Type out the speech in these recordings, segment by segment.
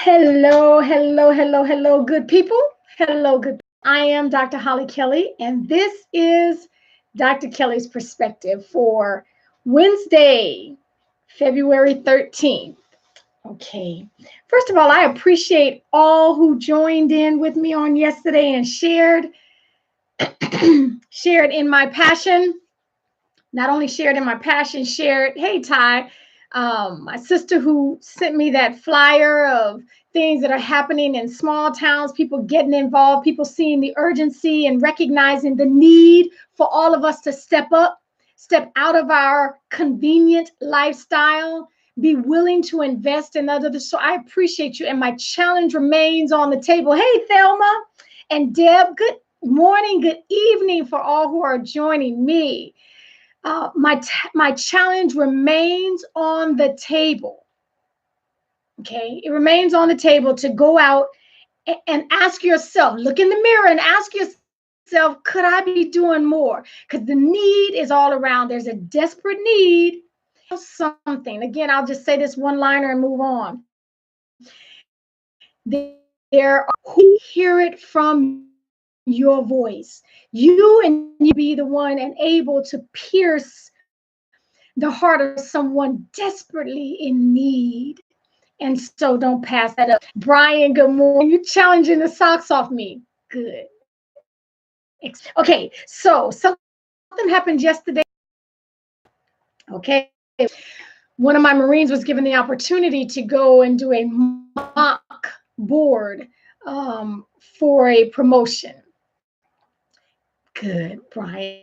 Hello, hello, hello, hello, good people. Hello, good. I am Dr. Hollie Kelly, and this is Dr. Kelly's perspective for Wednesday, February 13th. Okay. First of all, I appreciate all who joined in with me on yesterday and shared in my passion. Not only shared in my passion, shared, hey, Ty, my sister who sent me that flyer of things that are happening in small towns, people getting involved, people seeing the urgency and recognizing the need for all of us to step up, step out of our convenient lifestyle, be willing to invest in others. So I appreciate you. And my challenge remains on the table. Hey, Thelma and Deb, good morning, good evening for all who are joining me. My challenge remains on the table. Okay, it remains on the table to go out and ask yourself, look in the mirror and ask yourself, could I be doing more? Because the need is all around. There's a desperate need. Something. Again, I'll just say this one liner and move on. There are who hear it from your voice. You and you be the one and able to pierce the heart of someone desperately in need. And so don't pass that up. Brian, good morning. You challenging the socks off me. Good. Okay, so something happened yesterday. Okay. One of my Marines was given the opportunity to go and do a mock board for a promotion. Good, Brian.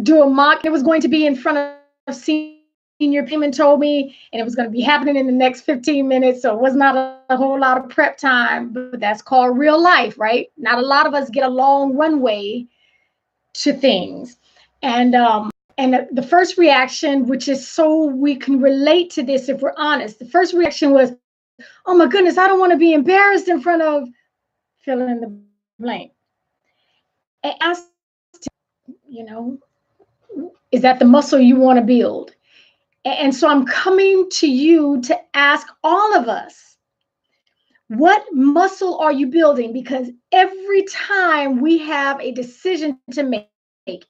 Do a mock. It was going to be in front of senior payment told me, and it was going to be happening in the next 15 minutes. So it was not a whole lot of prep time, but that's called real life, right? Not a lot of us get a long runway to things. And the first reaction, which is so we can relate to this if we're honest, the first reaction was, oh my goodness, I don't want to be embarrassed in front of fill in the blank. And asked, is that the muscle you want to build? And so I'm coming to you to ask all of us, what muscle are you building? Because every time we have a decision to make,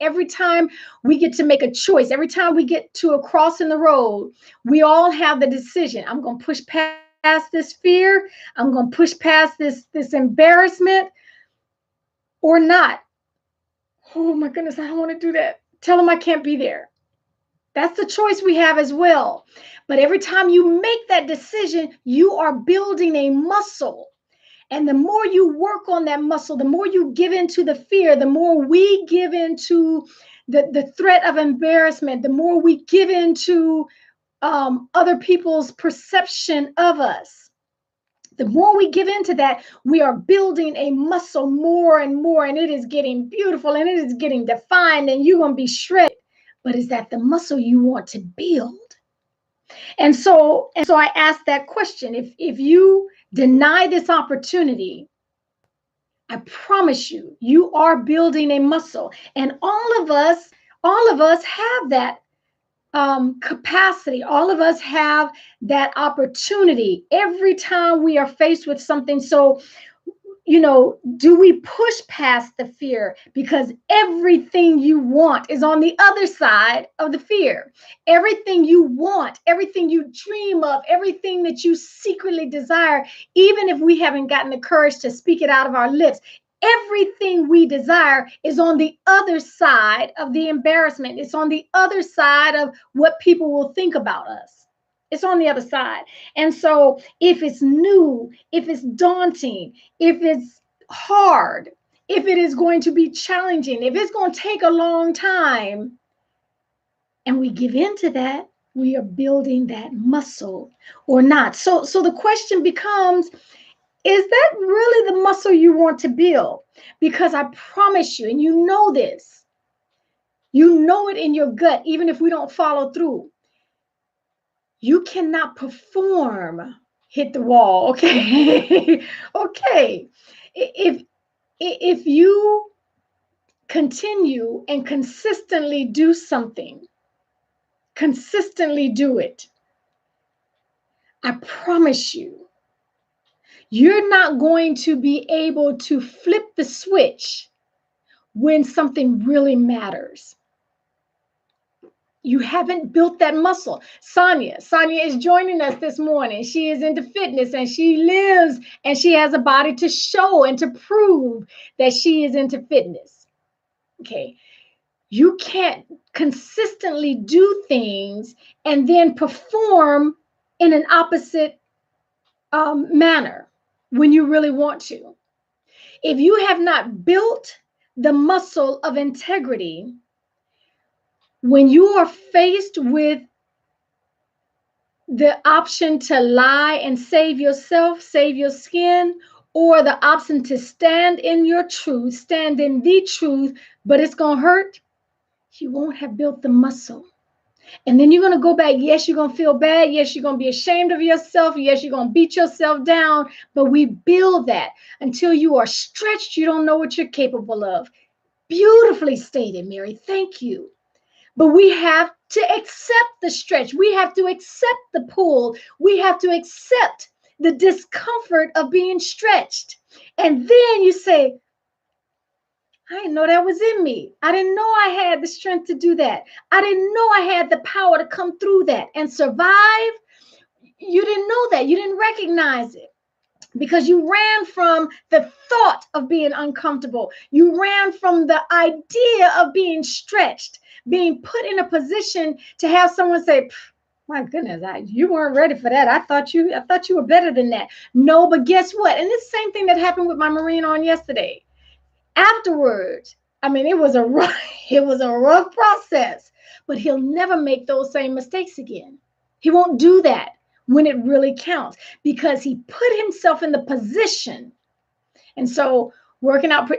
every time we get to make a choice, every time we get to a cross in the road, we all have the decision. I'm going to push past this fear. I'm going to push past this embarrassment or not. Oh my goodness, I don't want to do that. Tell them I can't be there. That's the choice we have as well. But every time you make that decision, you are building a muscle. And the more you work on that muscle, the more you give into the fear, the more we give into the threat of embarrassment, the more we give into other people's perception of us. The more we give into that, we are building a muscle more and more, and it is getting beautiful and it is getting defined, and you're going to be shredded. But is that the muscle you want to build? And so I asked that question. If you deny this opportunity, I promise you, you are building a muscle. And all of us have that capacity. All of us have that opportunity every time we are faced with something. So, do we push past the fear? Because everything you want is on the other side of the fear. Everything you want, everything you dream of, everything that you secretly desire, even if we haven't gotten the courage to speak it out of our lips, everything we desire is on the other side of the embarrassment. It's on the other side of what people will think about us. It's on the other side. And so if it's new, if it's daunting, if it's hard, if it is going to be challenging, if it's going to take a long time, and we give into that, we are building that muscle or not. So the question becomes, is that really the muscle you want to build? Because I promise you, and you know this, you know it in your gut, even if we don't follow through. You cannot perform, hit the wall, okay? Okay. If you continue and consistently do something, consistently do it, I promise you, You're not going to be able to flip the switch when something really matters. You haven't built that muscle. Sonia is joining us this morning. She is into fitness and she lives and she has a body to show and to prove that she is into fitness. Okay. You can't consistently do things and then perform in an opposite manner when you really want to. If you have not built the muscle of integrity, when you are faced with the option to lie and save yourself, save your skin, or the option to stand in your truth, stand in the truth, but it's going to hurt, you won't have built the muscle. And then you're going to go back. Yes, you're going to feel bad. Yes, you're going to be ashamed of yourself. Yes, you're going to beat yourself down. But we build that until you are stretched. You don't know what you're capable of. Beautifully stated, Mary. Thank you. But we have to accept the stretch. We have to accept the pull. We have to accept the discomfort of being stretched. And then you say, I didn't know that was in me. I didn't know I had the strength to do that. I didn't know I had the power to come through that and survive. You didn't know that. You didn't recognize it because you ran from the thought of being uncomfortable. You ran from the idea of being stretched, being put in a position to have someone say, my goodness, you weren't ready for that. I thought you were better than that. No, but guess what? And it's the same thing that happened with my Marine on yesterday. Afterwards, I mean, it was a rough process, but he'll never make those same mistakes again. He won't do that when it really counts because he put himself in the position. And so working out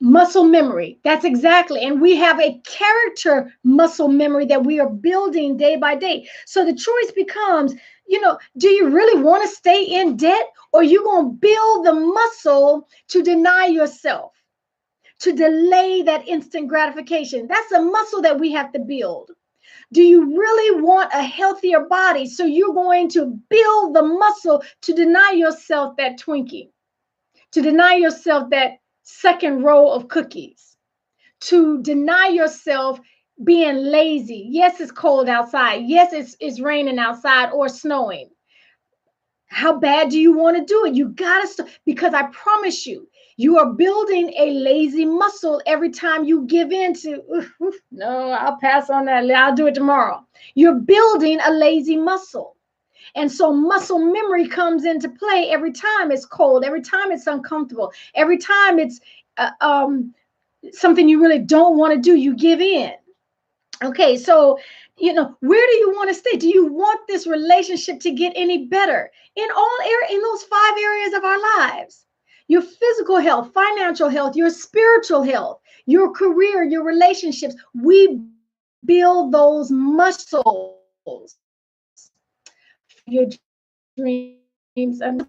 muscle memory, that's exactly. And we have a character muscle memory that we are building day by day. So the choice becomes, do you really want to stay in debt, or are you going to build the muscle to deny yourself, to delay that instant gratification? That's a muscle that we have to build. Do you really want a healthier body? So you're going to build the muscle to deny yourself that Twinkie, to deny yourself that second row of cookies, to deny yourself being lazy. Yes, it's cold outside. Yes, it's raining outside or snowing. How bad do you want to do it? You got to stop, because I promise you, you are building a lazy muscle every time you give in to, no, I'll pass on that. I'll do it tomorrow. You're building a lazy muscle. And so muscle memory comes into play every time it's cold, every time it's uncomfortable, every time it's something you really don't want to do, you give in. Okay, so, where do you want to stay? Do you want this relationship to get any better in those 5 areas of our lives? Your physical health, financial health, your spiritual health, your career, your relationships. We build those muscles for your dreams and